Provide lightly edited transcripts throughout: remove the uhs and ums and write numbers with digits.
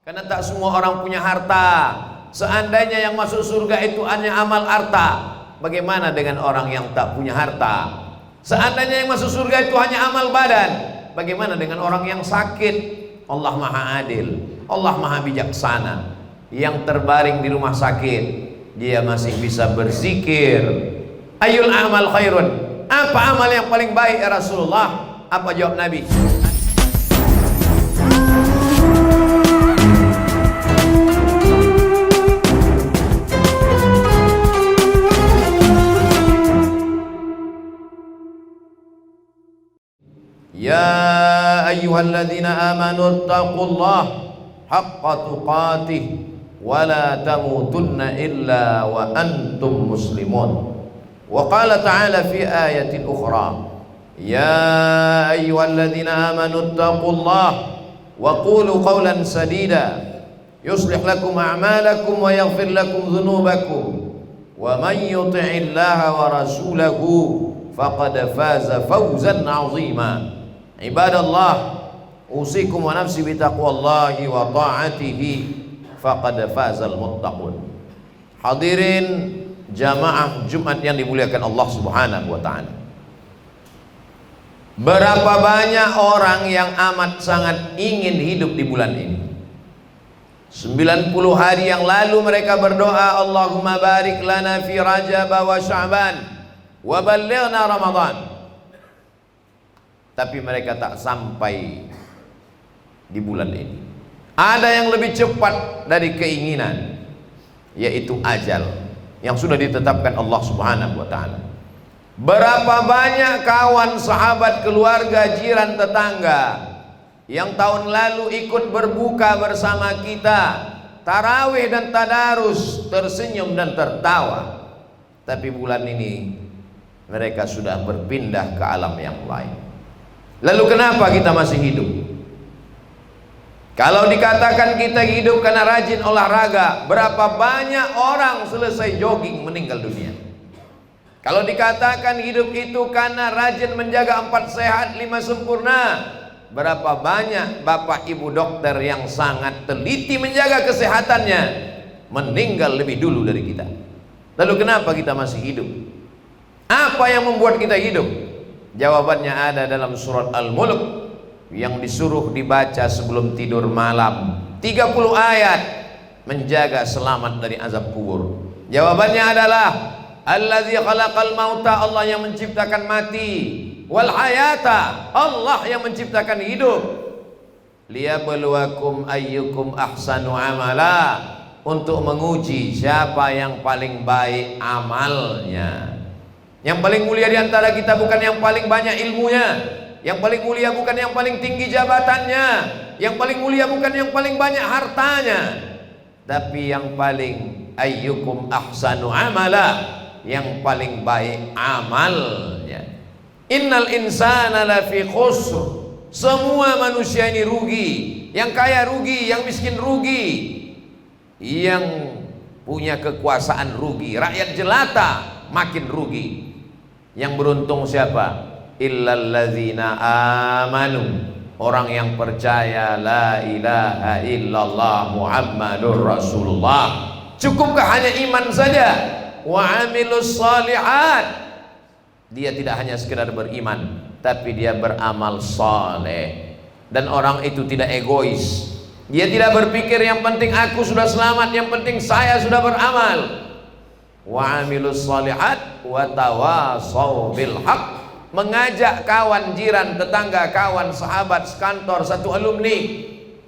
Karena tak semua orang punya harta. Seandainya yang masuk surga itu hanya amal harta, bagaimana dengan orang yang tak punya harta? Seandainya yang masuk surga itu hanya amal badan, bagaimana dengan orang yang sakit? Allah Maha Adil, Allah Maha Bijaksana. Yang terbaring di rumah sakit, dia masih bisa berzikir. Ayul amal khairun, apa amal yang paling baik ya Rasulullah? Apa jawab Nabi? Ya ayyuhalladzina amanu taqullaha haqqa tuqatih wa la tamutunna illa wa antum muslimun. Wa qala ta'ala fi ayatin ukhra, ya ayyuhalladzina amanu taqullaha wa qulu qawlan sadida yuslih lakum a'malakum wa yaghfir lakum dhunubakum wa man yuti'illaha wa rasulahu faqad faza fawzan 'azima. Ibadallah, usikum wa nafsi bitaqwallahi wa ta'atihi faqad fazal muttaqun. Hadirin jamaah Jumat yang dimuliakan Allah Subhanahu wa taala. Berapa banyak orang yang amat sangat ingin hidup di bulan ini. 90 hari yang lalu mereka berdoa, Allahumma barik lana fi Rajab wa Sya'ban wa ballighna Ramadan. Tapi mereka tak sampai di bulan ini. Ada yang lebih cepat dari keinginan, yaitu ajal yang sudah ditetapkan Allah Subhanahu wa taala. Berapa banyak kawan, sahabat, keluarga, jiran, tetangga yang tahun lalu ikut berbuka bersama kita, tarawih dan tadarus, tersenyum dan tertawa. Tapi bulan ini mereka sudah berpindah ke alam yang lain. Lalu kenapa kita masih hidup? Kalau dikatakan kita hidup karena rajin olahraga, berapa banyak orang selesai jogging meninggal dunia? Kalau dikatakan hidup itu karena rajin menjaga 4 sehat 5 sempurna, berapa banyak bapak ibu dokter yang sangat teliti menjaga kesehatannya meninggal lebih dulu dari kita. Lalu kenapa kita masih hidup? Apa yang membuat kita hidup? Jawabannya ada dalam surat Al-Mulk yang disuruh dibaca sebelum tidur malam, 30 ayat menjaga selamat dari azab kubur. Jawabannya adalah Allazi khalaqal mauta, Allah yang menciptakan mati, wal hayata, Allah yang menciptakan hidup, liyabluwakum ayyukum ahsanu amala, untuk menguji siapa yang paling baik amalnya. Yang paling mulia di antara kita bukan yang paling banyak ilmunya, yang paling mulia bukan yang paling tinggi jabatannya, yang paling mulia bukan yang paling banyak hartanya, tapi yang paling ayyukum ahsanu amala, yang paling baik amalnya. Innal insana lafi khusr, semua manusia ini rugi. Yang kaya rugi, yang miskin rugi, yang punya kekuasaan rugi, rakyat jelata makin rugi. Yang beruntung siapa? Illalladzina amanu, orang yang percaya la ilaha illallah Muhammadur Rasulullah. Cukupkah hanya iman saja? Wa amilus shalihat, dia tidak hanya sekedar beriman, tapi dia beramal saleh. Dan orang itu tidak egois, dia tidak berpikir yang penting aku sudah selamat, yang penting saya sudah beramal. Wa amilus shalihat wa tawassaw bil haq, mengajak kawan, jiran, tetangga, kawan, sahabat, sekantor, satu alumni,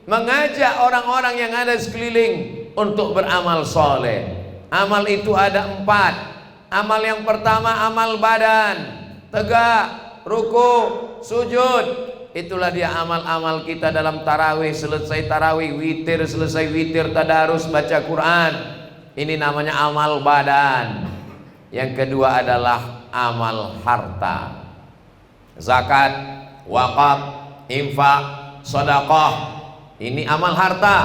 mengajak orang-orang yang ada sekeliling untuk beramal soleh. Amal itu ada 4. Amal yang pertama amal badan, tegak, ruku, sujud. Itulah dia amal-amal kita dalam tarawih. Selesai tarawih, witir, selesai witir, tadarus, baca Quran. Ini namanya amal badan. Yang kedua adalah amal harta, zakat, wakaf, infak, sedekah. Ini amal harta.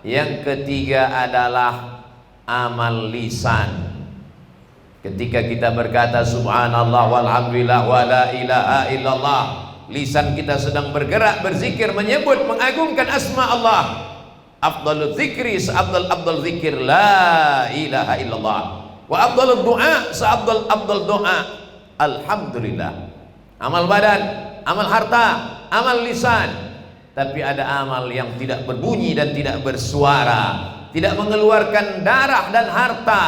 Yang ketiga adalah amal lisan. Ketika kita berkata subhanallah walhamdulillah wa la ilaha illallah, lisan kita sedang bergerak, berzikir, menyebut, mengagungkan asma Allah. Afdalul zikri seafdal zikir la ilaha illallah. Wa afdalud du'a seafdal doa alhamdulillah. Amal badan, amal harta, amal lisan. Tapi ada amal yang tidak berbunyi dan tidak bersuara, tidak mengeluarkan darah dan harta.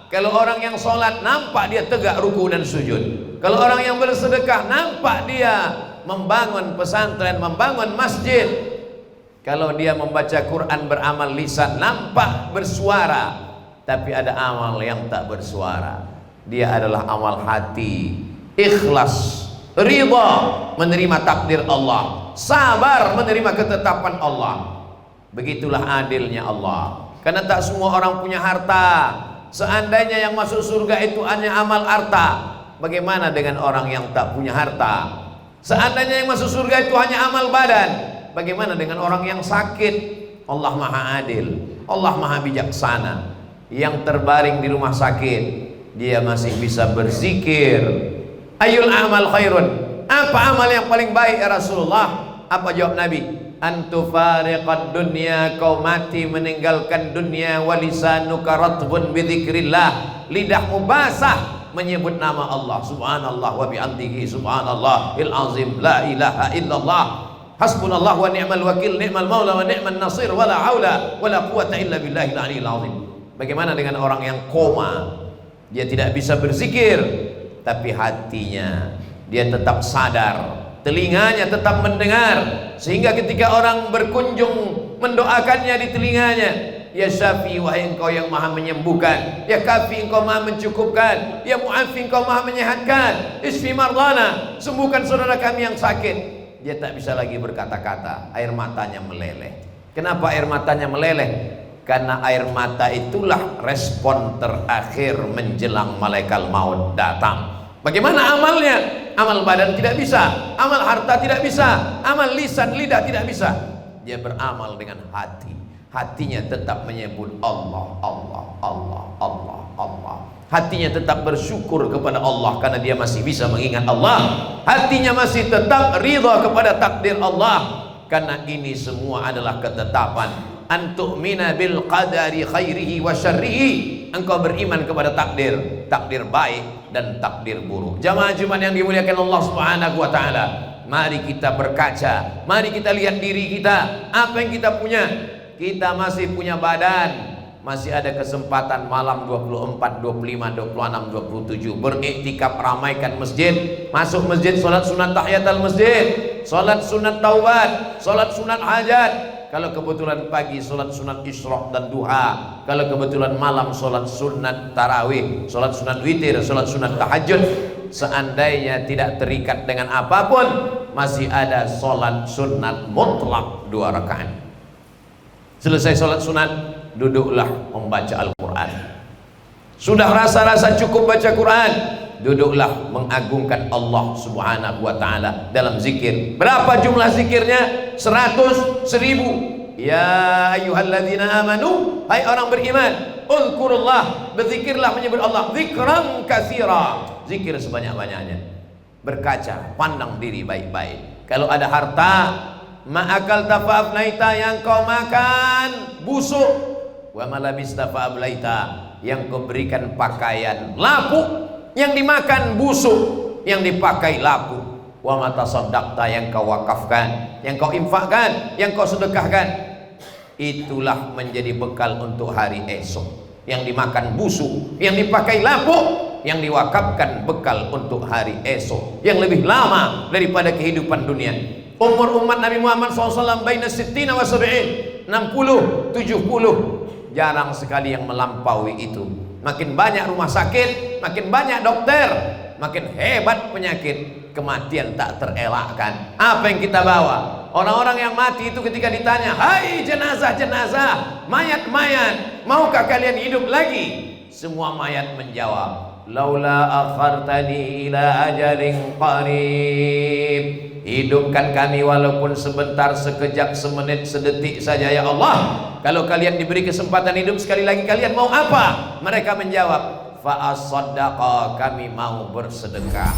Kalau orang yang sholat nampak dia tegak ruku dan sujud. Kalau orang yang bersedekah nampak dia membangun pesantren, membangun masjid. Kalau dia membaca Quran beramal lisan nampak bersuara. Tapi ada amal yang tak bersuara. Dia adalah amal hati, ikhlas, ridha menerima takdir Allah, sabar menerima ketetapan Allah. Begitulah adilnya Allah. Karena tak semua orang punya harta. Seandainya yang masuk surga itu hanya amal harta, bagaimana dengan orang yang tak punya harta? Seandainya yang masuk surga itu hanya amal badan, bagaimana dengan orang yang sakit? Allah maha adil, Allah maha bijaksana. Yang terbaring di rumah sakit, dia masih bisa berzikir. Ayul amal khairun, apa amal yang paling baik ya Rasulullah? Apa jawab Nabi? Antufariqad dunya, kau mati meninggalkan dunia, walisanuka ratbun bidzikrillah, lidahmu basah menyebut nama Allah. Subhanallah wa bihamdihi subhanallahil azim, la ilaha illallah, hasbunallah wa ni'mal wakil, ni'mal maula wa ni'man nasir, wala haula wala quwata illa billahil aliyil azim. Bagaimana dengan orang yang koma? Dia tidak bisa berzikir, tapi hatinya dia tetap sadar, telinganya tetap mendengar, sehingga ketika orang berkunjung mendoakannya di telinganya, ya Syafi, wahai engkau yang maha menyembuhkan, ya Kafi, engkau maha mencukupkan, ya Mu'afi, engkau maha menyehatkan, isfi mardana, sembuhkan saudara kami yang sakit. Dia tak bisa lagi berkata-kata, air matanya meleleh. Kenapa air matanya meleleh? Karena air mata itulah respon terakhir menjelang malaikat maut datang. Bagaimana amalnya? Amal badan tidak bisa, amal harta tidak bisa, amal lisan lidah tidak bisa. Dia beramal dengan hati. Hatinya tetap menyebut Allah, Allah, Allah, Allah, Allah. Hatinya tetap bersyukur kepada Allah karena dia masih bisa mengingat Allah. Hatinya masih tetap ridha kepada takdir Allah karena ini semua adalah ketetapan. Antu'mina bil qadari khairihi wa syarrihi, engkau beriman kepada takdir, takdir baik dan takdir buruk. Jamaah Jumat yang dimuliakan Allah Subhanahu wa taala, mari kita berkaca, mari kita lihat diri kita, apa yang kita punya. Kita masih punya badan, masih ada kesempatan malam 24, 25, 26, 27 beriktikaf, ramaikan masjid, masuk masjid, salat sunat tahiyatul masjid, salat sunat taubat, salat sunat hajat. Kalau kebetulan pagi salat sunat isyraq dan duha, kalau kebetulan malam salat sunat tarawih, salat sunat witir, salat sunat tahajud. Seandainya tidak terikat dengan apapun, masih ada salat sunat mutlak 2 rakaat. Selesai salat sunat, duduklah membaca Al-Quran. Sudah rasa-rasa cukup baca Quran, duduklah mengagungkan Allah Subhanahu wa taala dalam zikir. Berapa jumlah zikirnya? 100, 1000. Ya ayyuhalladzina amanu, hai orang beriman, uzkurullah, berzikirlah menyebut Allah, zikran katsira, zikir sebanyak-banyaknya. Berkaca, pandang diri baik-baik. Kalau ada harta, ma'akal tafa'afnaita, yang kau makan busuk, wa malabista fa'ablaita, yang kau berikan pakaian lapuk, yang dimakan busuk, yang dipakai lapuk. Wa mata saddaqta, yang kau wakafkan, yang kau infakkan, yang kau sedekahkan, itulah menjadi bekal untuk hari esok. Yang dimakan busuk, yang dipakai lapuk, yang diwakafkan bekal untuk hari esok yang lebih lama daripada kehidupan dunia. Umur umat Nabi Muhammad SAW baina sittina wa sab'in, 60, 70. Jarang sekali yang melampaui itu. Makin banyak rumah sakit, makin banyak dokter, makin hebat penyakit, kematian tak terelakkan. Apa yang kita bawa? Orang-orang yang mati itu ketika ditanya, hai jenazah-jenazah, mayat-mayat, maukah kalian hidup lagi? Semua mayat menjawab, laula akhartani ila ajalin qarib, hidupkan kami walaupun sebentar, sekejap, semenit, sedetik saja ya Allah. Kalau kalian diberi kesempatan hidup sekali lagi, kalian mau apa? Mereka menjawab, fa as-saddaqa, kami mau bersedekah.